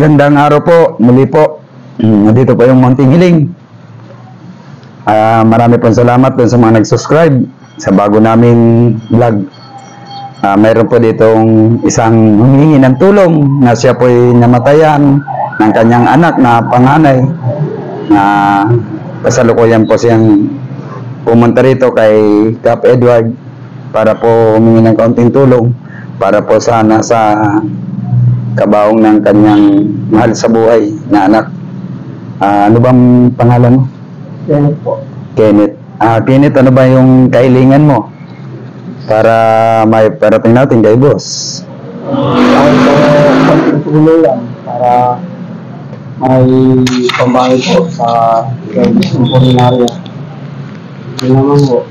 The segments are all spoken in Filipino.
Magandang araw po, muli po. Dito po yung Munting Hiling. Marami pong salamat dun sa mga nag-subscribe sa bago naming vlog. Mayroon po ditong isang humihingi ng tulong na siya po'y namatayan ng kanyang anak na panganay. Kasalukuyan po siyang pumunta rito kay Cap Edward para po humingi ng kaunting tulong para po sana sa kabaong ng kanyang mahal sa buhay na anak. Ano bang pangalan mo? Kenneth po. Kenneth. Kenneth, ano ba yung kahilingan mo para may parating natin kay boss? Kahit konting tulong lang para may pambayad po sa gustong kulinarya. Hindi naman po.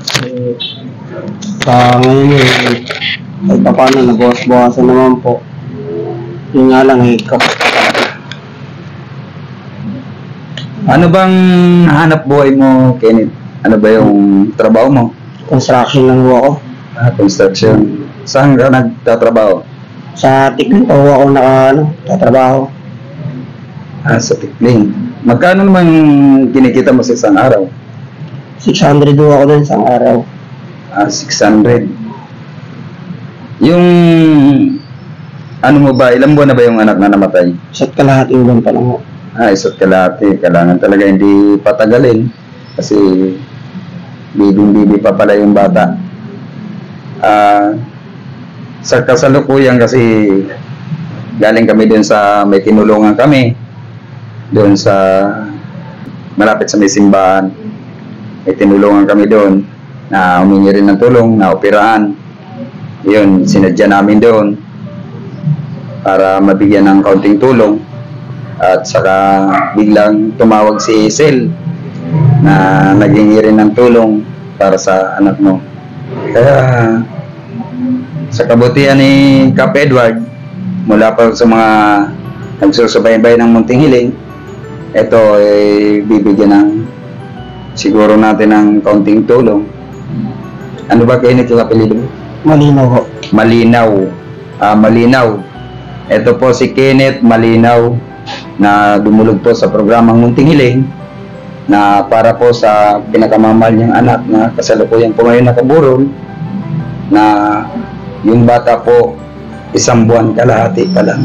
Sa ngayon ay paano nabawas-bawasan naman po. Yun nga lang Ano bang hanap buhay mo, Kenneth? Ano ba yung trabaho mo? construction lang po ako. Construction. Saan ka nagtatrabaho? Sa Tikling po ako tatrabaho. Sa Tikling. Magkano naman kinikita mo sa isang araw? 600 po ako dun isang araw. 600. Yung ano mo ba, ilang buwan na ba yung anak na namatay? Isa't kalahating buwan pa lang po. Isa't kalahati. Kailangan talaga hindi patagalin kasi bibing-bibi pa pala yung bata. Sa kasalukuyan kasi galing kami dun sa may tinulungan kami doon sa malapit sa may simbahan. May tinulungan kami doon na humingi rin ng tulong, na operahan. Yun, sinadya namin doon para mabigyan ng kaunting tulong. At saka biglang tumawag si Sel na naghingi rin ng tulong para sa anak mo. Kaya sa kabutihan ni Cap Edward, mula pa sa mga nagsusubaybay ng Munting Hiling, ito ay bibigyan ng siguro natin ng kaunting tulong. Ano ba kayo yung apelido mo? Malinaw po. Malinaw. Malinaw. Ito po si Kenneth Malinaw na dumulog po sa programang Munting Hiling na para po sa pinakamamahal niyang anak na kasalukuyan po ngayon nakaburol, na yung bata po 1 buwan kalahati pa lang.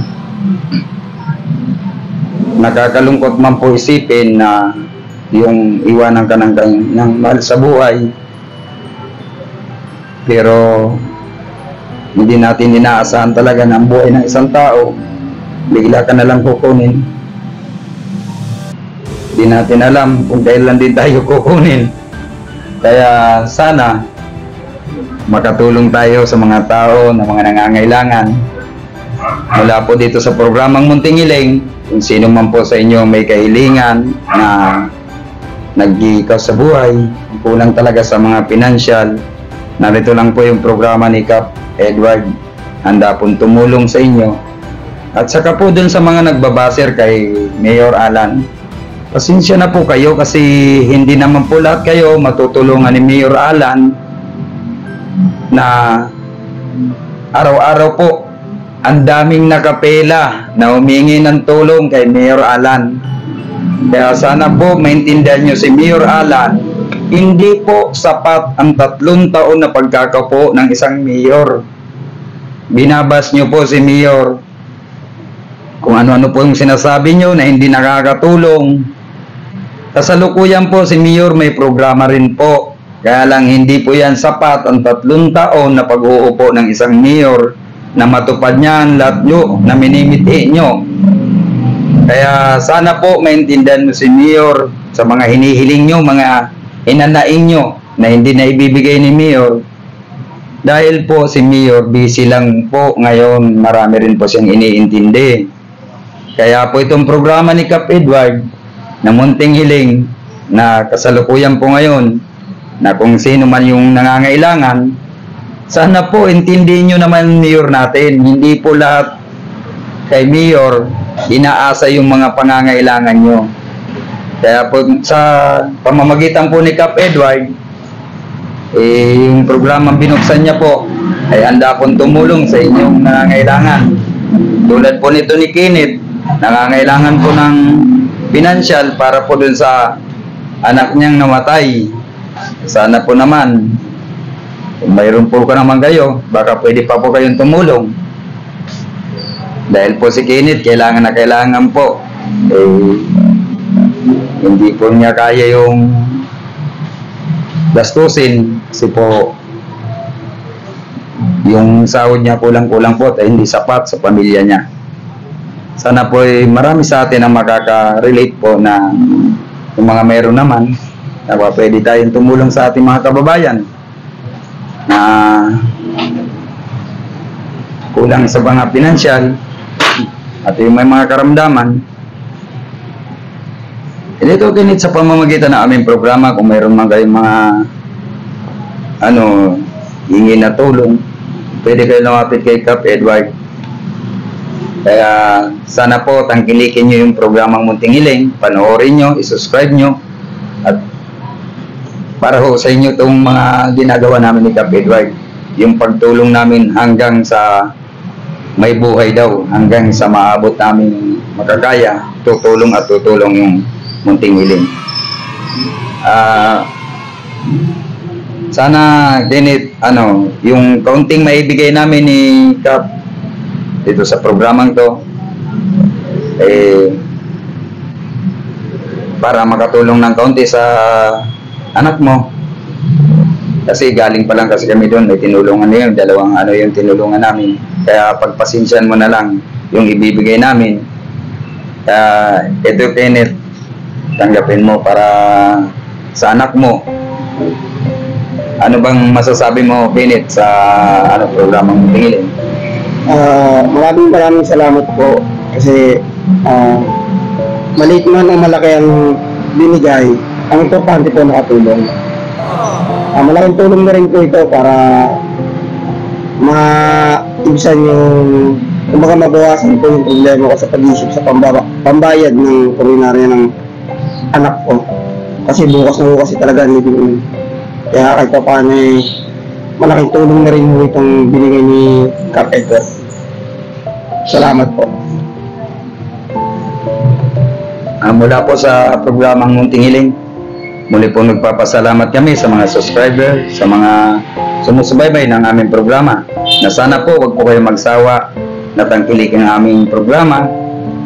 Nakakalungkot man po isipin na yung iwanan ka ng mahal sa buhay, pero hindi natin inaasahan talaga na ang buhay ng isang tao bigla ka na lang kukunin. Hindi natin alam kung kailan din tayo kukunin. Kaya sana makatulong tayo sa mga tao na mga nangangailangan. Mula po dito sa programang Munting Hiling, kung sino man po sa inyo may kahilingan na nag-iikaw sa buhay, kulang talaga sa mga pinansyal, narito lang po yung programa ni Cap Edward. Handa pong tumulong sa inyo. At saka po dun sa mga nagbabaser kay Mayor Alan, pasensya na po kayo kasi hindi naman po lahat kayo matutulungan ni Mayor Alan na araw-araw po ang daming nakapela na humingi ng tulong kay Mayor Alan. Kaya sana po maintindihan nyo si Mayor Alan, hindi po sapat ang 3 taon na pagkakaupo ng isang mayor. Binabas nyo po si Mayor kung ano-ano po yung sinasabi nyo na hindi nakakatulong. Kasalukuyan po si Mayor may programa rin po. Kaya lang hindi po yan sapat ang 3 taon na pag-uupo ng isang mayor na matupad niyan lahat nyo na minimiti nyo. Kaya sana po maintindihan mo si Mayor sa mga hinihiling nyo, mga inanaing nyo na hindi na ibibigay ni Mayor. Dahil po si Mayor busy lang po ngayon, marami rin po siyang iniintindi. Kaya po itong programa ni Cap Edward na Munting Hiling na kasalukuyan po ngayon, na kung sino man yung nangangailangan, sana po intindihin nyo naman Mayor natin, hindi po lahat kay Mayor inaasa yung mga pangangailangan nyo. Kaya po sa pamamagitan po ni Cap Edward, yung programang binuksan niya po ay handa pong tumulong sa inyong nangangailangan. Tulad po nito ni Kenneth, nangangailangan po ng financial para po dun sa anak niyang namatay. Sana po naman, kung mayroon po ka naman kayo, baka pwede pa po kayong tumulong. Dahil po si Kenneth, kailangan na kailangan po. Hindi po niya kaya yung gastusin kasi po yung sahod niya kulang-kulang po at hindi sapat sa pamilya niya. Sana po marami sa atin ang makaka-relate po na yung mga meron naman na pwede tayong tumulong sa ating mga kababayan na kulang sa mga pinansyal at yung may mga karamdaman. Dito kinit sa pamamagitan ng aming programa, kung mayroon man kayong mga hingi na tulong, pwede kayo lumapit kay Kap Edward. Kaya sana po tangkilikin nyo yung programang Munting Hiling, panoorin nyo, isubscribe nyo, at para ho sa inyo itong mga ginagawa namin ni Kap Edward, yung pagtulong namin hanggang sa may buhay daw, hanggang sa maabot namin makakaya, tutulong at tutulong yung Munting Hiling. Sana Kenneth, yung kaunting maibigay namin ni Kap dito sa programang to, para makatulong ng kaunti sa anak mo. Kasi galing pa lang kasi kami doon, may tinulungan na yun, dalawang yung tinulungan namin. Kaya pagpasensyan mo na lang yung ibibigay namin. Ito Kenneth, tanggapin mo para sa anak mo. Ano bang masasabi mo, Kenneth, sa programang Munting Hiling? Maraming salamat po kasi maliit man o malaki ang binigay, ang importante po nakatulong. Malaking tulong na rin po ito para maibsan yung mabawasan po yung problema ko sa pag-isip sa pambayad ng kulinarya ng anak ko. Kasi bukas na bukas talaga ang living room. Kaya kahit pa paano malaking tulong na rin mo itong binigay ni Kap Edward. Salamat po. Mula po sa programang Munting Hiling, muli po nagpapasalamat kami sa mga subscriber, sa mga sumusubaybay ng aming programa, na sana po wag po kayo magsawa na tangkilikin ang aming programa,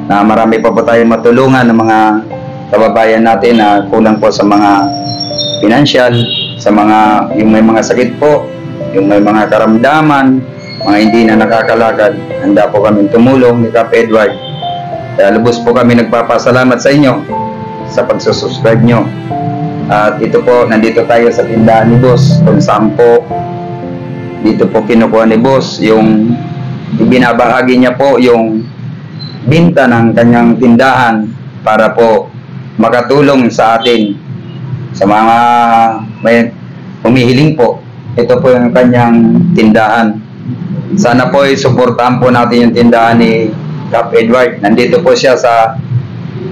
na marami pa po tayong matulungan ng mga kababayan natin na kulang po sa mga financial, sa mga yung may mga sakit po, yung may mga karamdaman, mga hindi na nakakalakad. Handa po kami tumulong ni Kap Edward. Kaya lubos po kami nagpapasalamat sa inyo sa pagsusubscribe nyo. At ito po, nandito tayo sa tindahan ni Boss, kung saan po dito po kinukuha ni Boss yung ibinabahagi niya po yung binta ng kanyang tindahan para po makatulong sa atin, sa mga may humihiling po. Ito po yung kanyang tindahan. Sana po suportahan po natin yung tindahan ni Kap Edward. Nandito po siya sa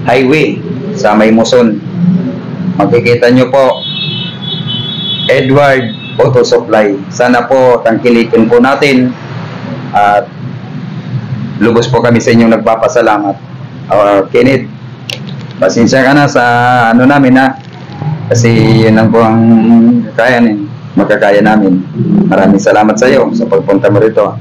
highway sa May Muson. Makikita nyo po, Edward Auto Supply. Sana po tangkilikin po natin at lubos po kami sa inyong nagpapasalamat. Kenneth, pasensya ka na sa namin kasi yun lang po ang makakaya namin. Maraming salamat sa iyo sa pagpunta mo rito.